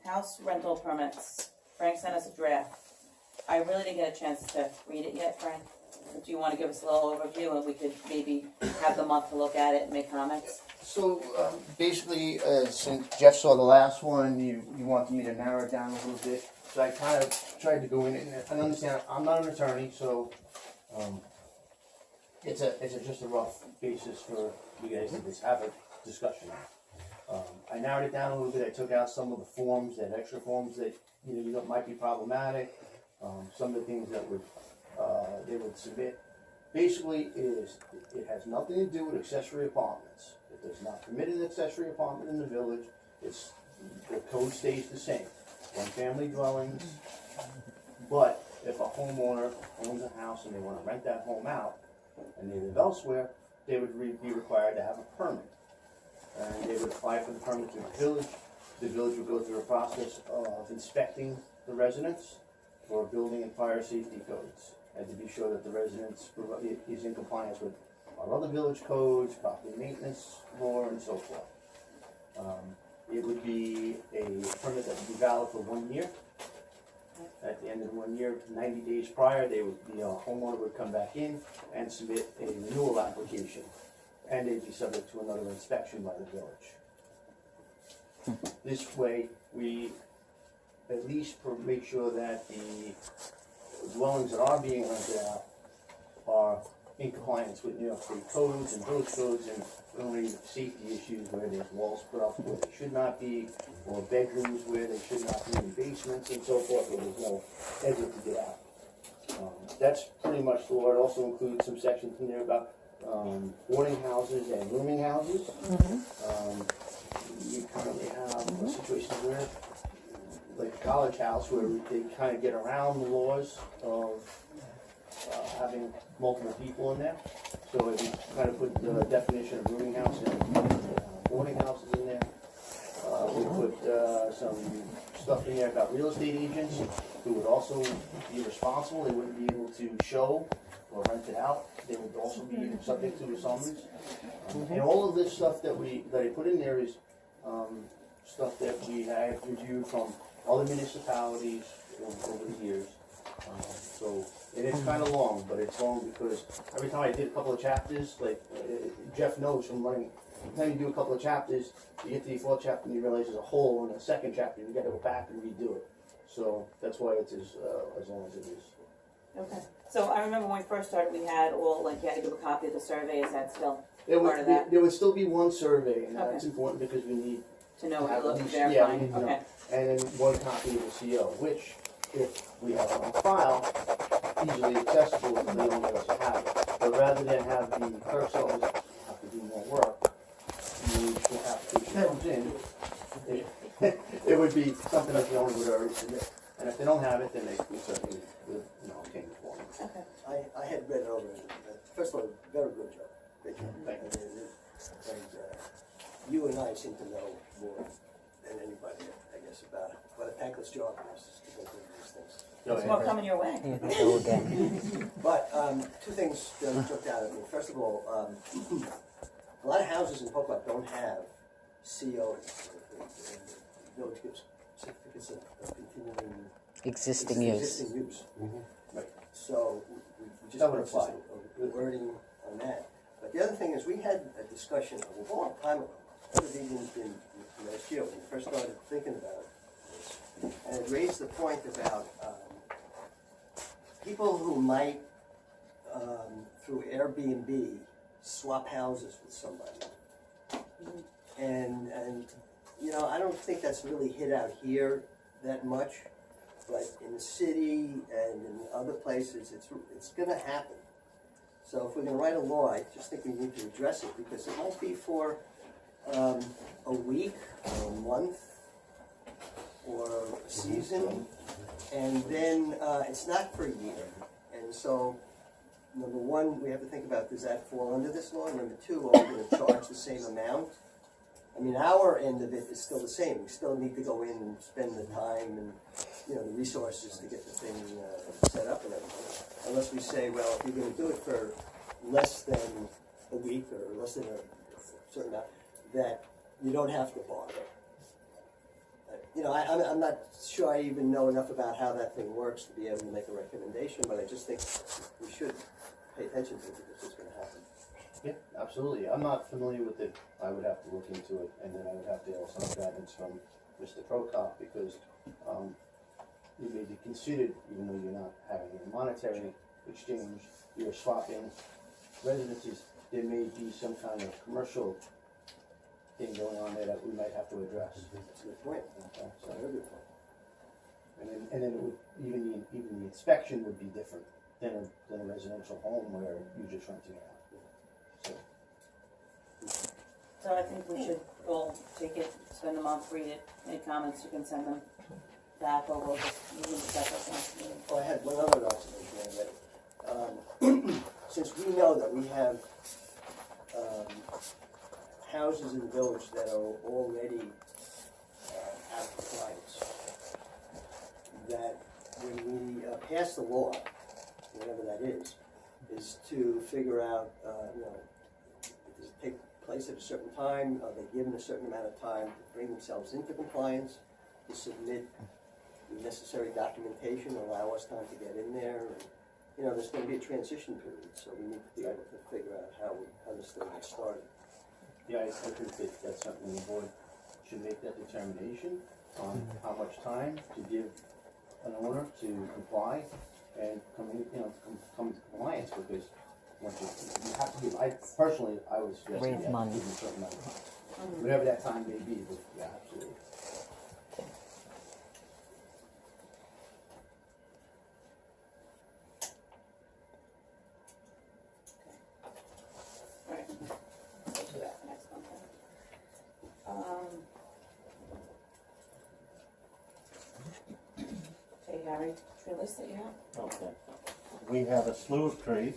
House rental permits. Frank sent us a draft. I really didn't get a chance to read it yet, Frank. Do you want to give us a little overview and we could maybe have the month to look at it and make comments? So basically, since Jeff saw the last one, you wanted me to narrow it down a little bit. So I kind of tried to go in and understand. I'm not an attorney, so it's just a rough basis for you guys to just have a discussion on. I narrowed it down a little bit. I took out some of the forms, that extra forms that you know might be problematic. Some of the things that they would submit. Basically, it has nothing to do with accessory apartments. It does not permit an accessory apartment in the village. The code stays the same. One-family dwellings. But if a homeowner owns a house and they want to rent that home out, and they live elsewhere, they would be required to have a permit. And they would apply for the permit to the village. The village would go through a process of inspecting the residence for building and fire safety codes, and to be sure that the residence is in compliance with our other village codes, property maintenance law, and so forth. It would be a permit that would be valid for 1 year. At the end of 1 year, 90 days prior, the homeowner would come back in and submit a renewal application, and they'd be subject to another inspection by the village. This way, we at least make sure that the dwellings that are being rented out are in compliance with New York State codes and village codes, and only safety issues where there's walls put up where they should not be, or bedrooms where they should not be, in basements and so forth, where there's no exit to get out. That's pretty much the law. It also includes some sections in there about boarding houses and rooming houses. We currently have a situation where, like a college house, where they kind of get around the laws of having multiple people in there. So we kind of put the definition of rooming house and boarding houses in there. We put some stuff in there about real estate agents who would also be responsible. They wouldn't be able to show or rent it out. They would also be subject to a summons. And all of this stuff that I put in there is stuff that we have reviewed from other municipalities over the years. And it's kind of long, but it's long because every time I did a couple of chapters, like Jeff knows from running, every time you do a couple of chapters, you get to the fourth chapter and you realize there's a hole in the second chapter, and you got to go back and redo it. So that's why it's as long as it is. Okay. So I remember when we first started, we had you had to give a copy of the survey. Is that still part of that? There would still be one survey, and that's important because we need to know what you're looking verifying. Yeah, we need to know. Okay. And then one copy of the CO, which, if we have it on file, easily accessible if the owner doesn't have it. But rather than have the clerk's office have to do more work, the application comes in, it would be something that the owner would already submit. And if they don't have it, then they can certainly obtain the form. Okay. I had read it over. First of all, very good job. Great job. Thank you. And you and I seem to know more than anybody, I guess, about what a thankless job is to go through these things. There's more coming your way. But two things that jumped out at me. First of all, a lot of houses in Poquott don't have COs. The village gives certificates of continuing Existing use. Right. So we just put a wording on that. But the other thing is, we had a discussion a long time ago. Could have even been last year when we first started thinking about this, and it raised the point about people who might, through Airbnb, swap houses with somebody. And I don't think that's really hit out here that much, but in the city and in other places, it's going to happen. So if we're going to write a law, I just think we need to address it, because it might be for a week or a month or a season, and then it's not for a year. And so, number one, we have to think about, does that fall under this law? And number two, are we going to charge the same amount? I mean, our end of it is still the same. We still need to go in and spend the time and the resources to get the thing set up and everything. Unless we say, well, if you're going to do it for less than a week or less than a certain amount, that you don't have to bother. you know, I'm not sure I even know enough about how that thing works to be able to make a recommendation, but I just think we should pay attention to it because it's gonna happen. Yeah, absolutely. I'm not familiar with it. I would have to look into it, and then I would have to also have guidance from Mr. Poquott, because it may be considered, even though you're not having a monetary exchange, you're swapping residences, there may be some kind of commercial thing going on there that we might have to address. That's a good point. Okay, That's a very good point. and then it would, even the inspection would be different than a residential home where you're just renting it out. So, So I think we should all take it, spend a month, read it, any comments, you can send them back, or we'll just, we can discuss this next meeting. Well, I had one other observation, that, since we know that we have, houses in the village that are already, out of compliance, that when we, pass the law, whatever that is to figure out, you know, does it take place at a certain time, are they given a certain amount of time to bring themselves into compliance, to submit the necessary documentation, allow us time to get in there, and, you know, there's gonna be a transition period, so we need to be able to figure out how this thing gets started. yeah, I think that's something the board should make that determination on how much time to give an owner to comply and come in, you know, come to compliance, because once you have to give, I personally, I would suggest you have to give a certain amount of time. Whatever that time may be, but yeah, absolutely. Alright, we'll do that next month then. Okay, Harry, tree list that you have? Okay. We have a slew of trees.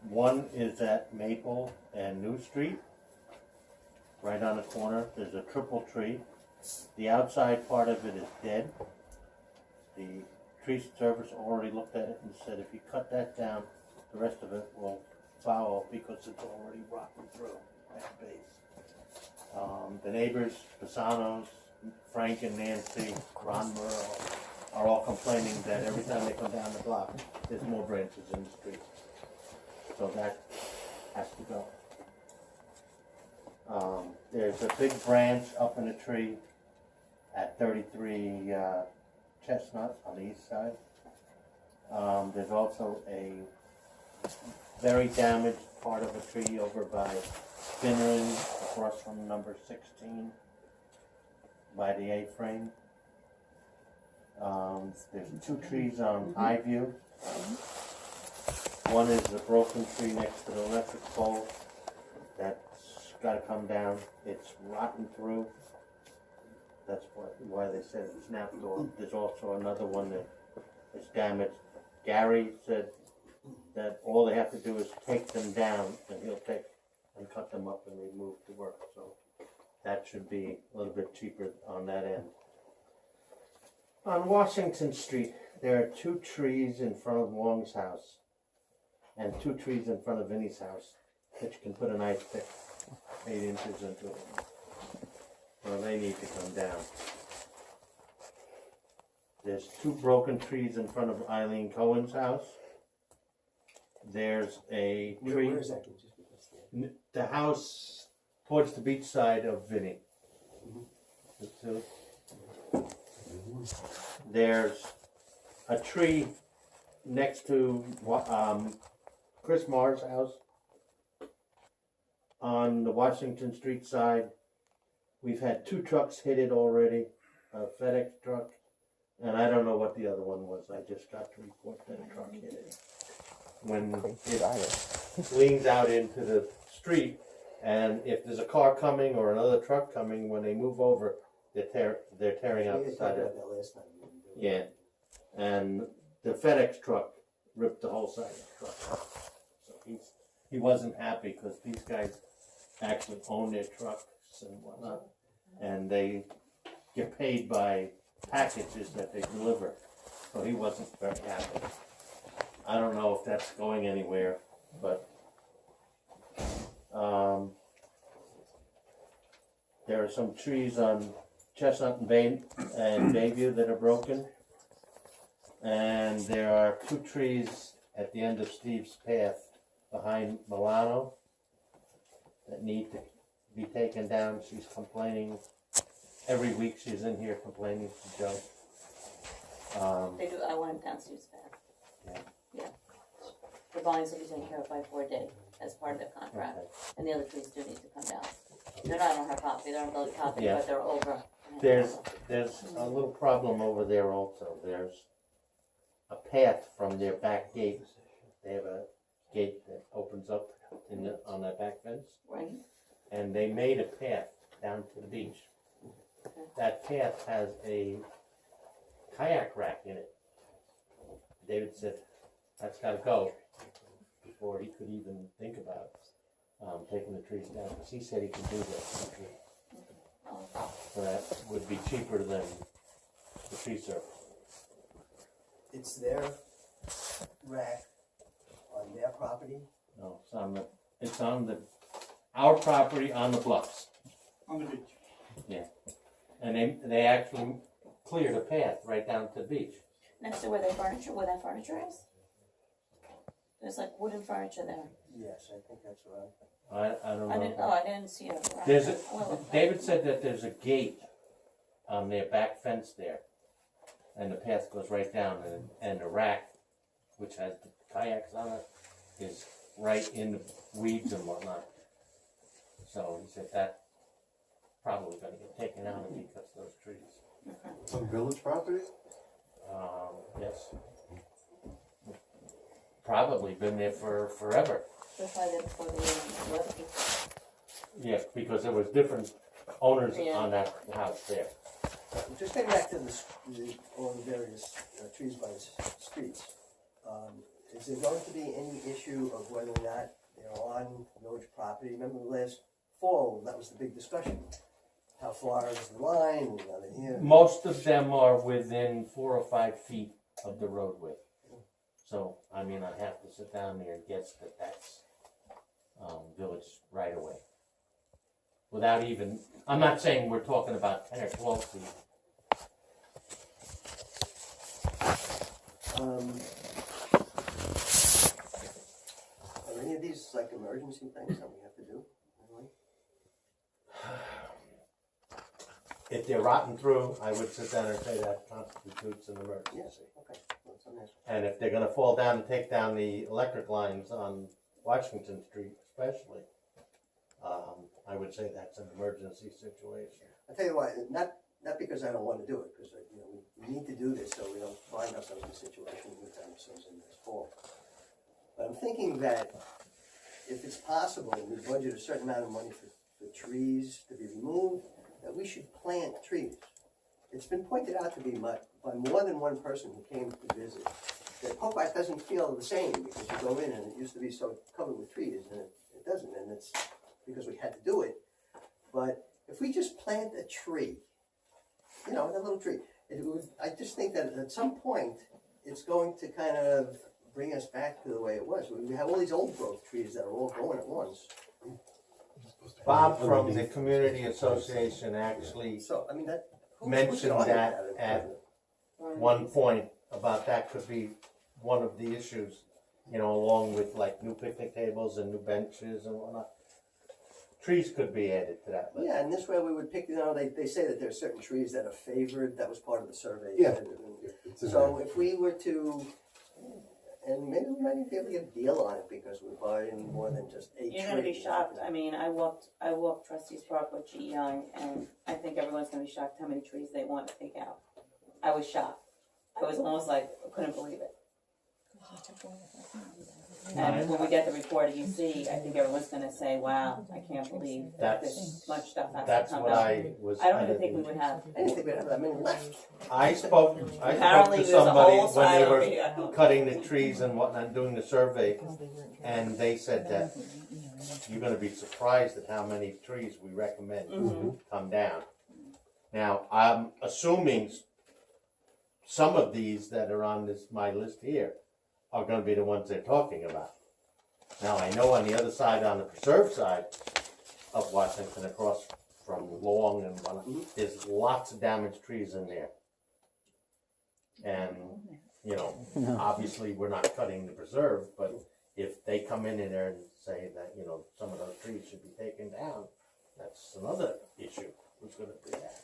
One is at Maple and New Street, right on the corner. There's a triple tree. The outside part of it is dead. The tree service already looked at it and said if you cut that down, the rest of it will foul because it's already rotten through that base. The neighbors, Pisanos, Frank and Nancy, Ron Merle, are all complaining that every time they come down the block, there's more branches in the street. So that has to go. There's a big branch up in a tree at 33 Chestnut on the east side. There's also a very damaged part of a tree over by Spinnering, across from number 16, by the A-frame. There's two trees on Highview. One is a broken tree next to the electric pole that's got to come down. It's rotten through. That's why they said it snapped off. There's also another one that is damaged. Gary said that all they have to do is take them down, and he'll take and cut them up and remove the work. So that should be a little bit cheaper on that end. On Washington Street, there are two trees in front of Long's house and two trees in front of Vinnie's house that you can put a nice thick 8 inches into it. Well, they need to come down. There's two broken trees in front of Eileen Cohen's house. There's a tree. Where is that? Just because The house towards the beach side of Vinnie. There's a tree next to Chris Marr's house on the Washington Street side. We've had 2 trucks hit it already, a FedEx truck, and I don't know what the other one was. I just got to report that a truck hit it. When it leans out into the street, and if there's a car coming or another truck coming, when they move over, they're tearing out the side of it. that last time. Yeah, and the FedEx truck ripped the whole side of the truck. So he wasn't happy because these guys actually own their trucks and whatnot, and they get paid by packages that they deliver. So he wasn't very happy. I don't know if that's going anywhere, but there are some trees on Chestnut and Bayview that are broken. And there are 2 trees at the end of Steve's path behind Milano that need to be taken down. She's complaining, every week she's in here complaining to Joe. They do, I want him downstairs back. Yeah. Yeah. The volumes will be taken care of by 4D as part of the contract, Okay. and the other trees do need to come down. They're not on her property, they're on Billy's property, Yeah. but they're over. There's a little problem over there also. There's a path from their back gate. They have a gate that opens up on that back fence. Right, And they made a path down to the beach. That path has a kayak rack in it. David said, that's gotta go, before he could even think about taking the trees down, because he said he could do that. So that would be cheaper than the tree service. It's their rack on their property. No, it's on our property on the bluffs. On the beach. Yeah. And they actually cleared a path right down to the beach. next to where that furniture is? There's like wooden furniture there. Yes, I think that's right. I don't know. I didn't see it. David said that there's a gate on their back fence there. And the path goes right down, and the rack, which has the kayaks on it, is right in the weeds and whatnot. So he said that's probably gonna get taken out if he cuts those trees. On village property? Yes. Probably been there for forever. That's why they're before the other people. Yeah, because there was different owners Yeah. on that house there. Just getting back to all the various trees by the streets. Is there going to be any issue of whether or not they're on village property? Remember last fall, that was the big discussion. How far is the line, are they here? Most of them are within 4 or 5 feet of the roadway. So, I mean, I'd have to sit down there and guess that that's village right away. Without even, I'm not saying we're talking about 10 or 12 feet. Are any of these like emergency things that we have to do? Really? If they're rotten through, I would sit down and say that constitutes an emergency. Yes, okay. That's on this. And if they're gonna fall down and take down the electric lines on Washington Street especially, I would say that's an emergency situation. I'll tell you why, not because I don't want to do it, because we need to do this so we don't find ourselves in a situation we find ourselves in this fall. But I'm thinking that if it's possible, we budget a certain amount of money for trees to be removed, that we should plant trees. It's been pointed out to me by more than one person who came to visit that Poquott doesn't feel the same because you go in and it used to be so covered with trees and it doesn't, and it's because we had to do it. But if we just plant a tree, a little tree, I just think that at some point it's going to kind of bring us back to the way it was. We have all these old growth trees that are all growing at once. Bob from the community association actually So, I mean, that. mentioned that at one point about that could be one of the issues, along with like new picnic tables and new benches and whatnot. Trees could be added to that list. Yeah, and this way we would pick, they say that there are certain trees that are favored, that was part of the survey. Yeah. So if we were to, and maybe we might even be able to get a deal on it because we're buying more than just 8 trees. You're gonna be shocked. I mean, I walked Trustees Park with GEI, and I think everyone's gonna be shocked how many trees they want to take out. I was shocked. I was almost like, I couldn't believe it. And when we get the report of UC, I think everyone's gonna say, wow, I can't believe that this much stuff has to That's come what out. I was. I don't even think we would have. I didn't think we'd have that many left. I spoke Apparently to there's a somebody whole when side they over were here. cutting the trees and whatnot, doing the survey, and they said that you're gonna be surprised at how many trees we recommend come down. Now, I'm assuming some of these that are on my list here are gonna be the ones they're talking about. Now, I know on the other side, on the preserve side of Washington, across from Long and whatnot. There's lots of damaged trees in there. And, you know, obviously we're not cutting the preserve, but if they come in there and say that, you know, some of those trees should be taken down, that's another issue. Who's gonna do that?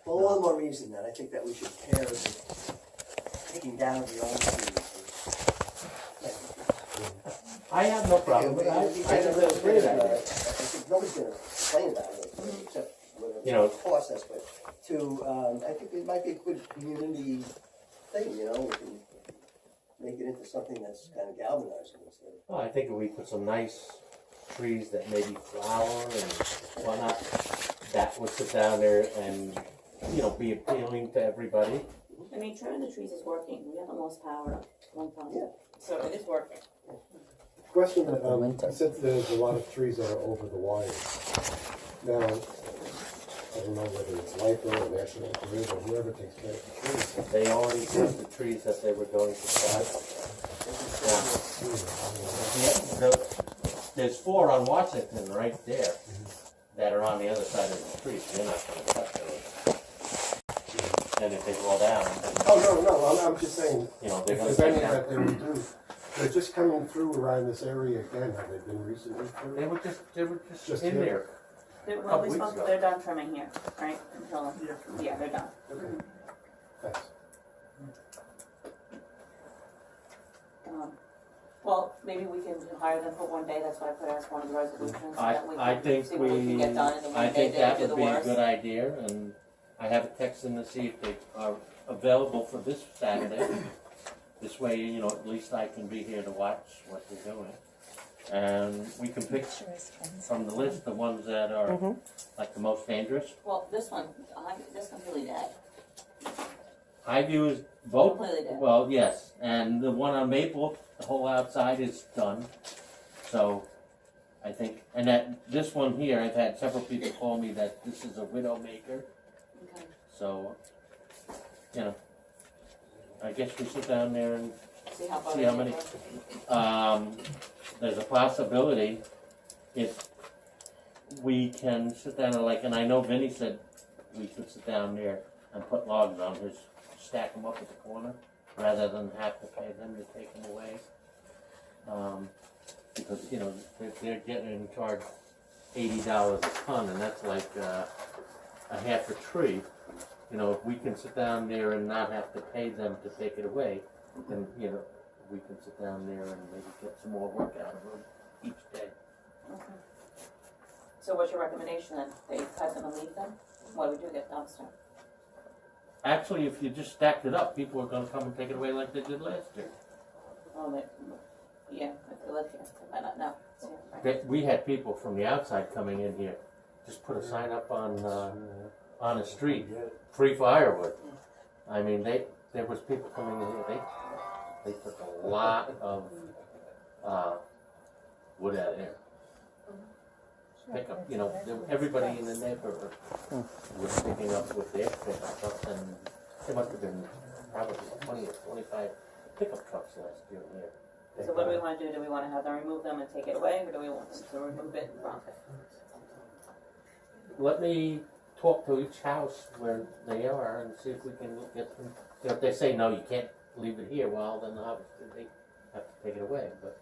Well, one more reason then, I think that we should pair the taking down of the old trees. I have no problem with that. I think that's a great idea. I think nobody's gonna complain about it, except with You know, the process, but I think it might be a good community thing, you know, we can make it into something that's kind of galvanizing instead of. Well, I think if we put some nice trees that maybe flower and whatnot, that would sit down there and, you know, be appealing to everybody. I mean, trimming the trees is working, we have the most power up one time, Yeah. so it is working. Question, since there's a lot of trees that are over the wire, now, I don't know whether it's LIPA or National Grid or whoever takes care of the trees. They already cut the trees that they were going to cut. There's 4 on Washington right there that are on the other side of the street. They're not gonna cut those. And if they fall down, Oh, no, I'm just saying, you know, if they're gonna there's any take that down. they would do, they're just coming through around this area again, have they been recently through? They were just Just in here? there. Well, weeks ago. they're done trimming here, right, until, yeah, they're done. Okay, thanks. Well, maybe we can hire them for one day, that's why I put as one of the resolutions. that we I can think see what we can get done in the I one day, think they that do would the be a worst. good idea, and I have a text in to see if they are available for this Saturday. This way, you know, at least I can be here to watch what they're doing. And we can pick from the list the ones that are like the most dangerous. Well, this one's completely dead, Highview is both, completely dead. well, yes, and the one on Maple, the whole outside is done. So, I think, and that, this one here, I've had several people call me that this is a widow maker. Okay. So, you know, I guess we sit down there and See how far see they how get many. there. There's a possibility if we can sit down and I know Vinny said we could sit down there and put logs on his, stack them up at the corner, rather than have to pay them to take them away. Because, you know, they're getting charged $80 a ton, and that's like a half a tree. You know, if we can sit down there and not have to pay them to take it away, then, you know, we can sit down there and maybe get some more work out of them each day. Okay. So what's your recommendation then? They cut them and leave them? What do we do, get dumpster? Actually, if you just stacked it up, people are gonna come and take it away like they did last year. Oh, yeah, if they live here, they might not know. It's here, right? We had people from the outside coming in here, just put a sign up on the street, free firewood. I mean, there was people coming in here, they took a lot of wood out of here. Pickup, you know, everybody in the neighborhood was picking up with their pickup trucks, and there must have been probably 20 or 25 pickup trucks last year here. So what do we wanna do? Do we wanna have them remove them and take it away, or do we want them to remove it and drop it? Let me talk to each house where they are and see if we can get them. You know, if they say, no, you can't leave it here, well, then obviously they have to take it away, but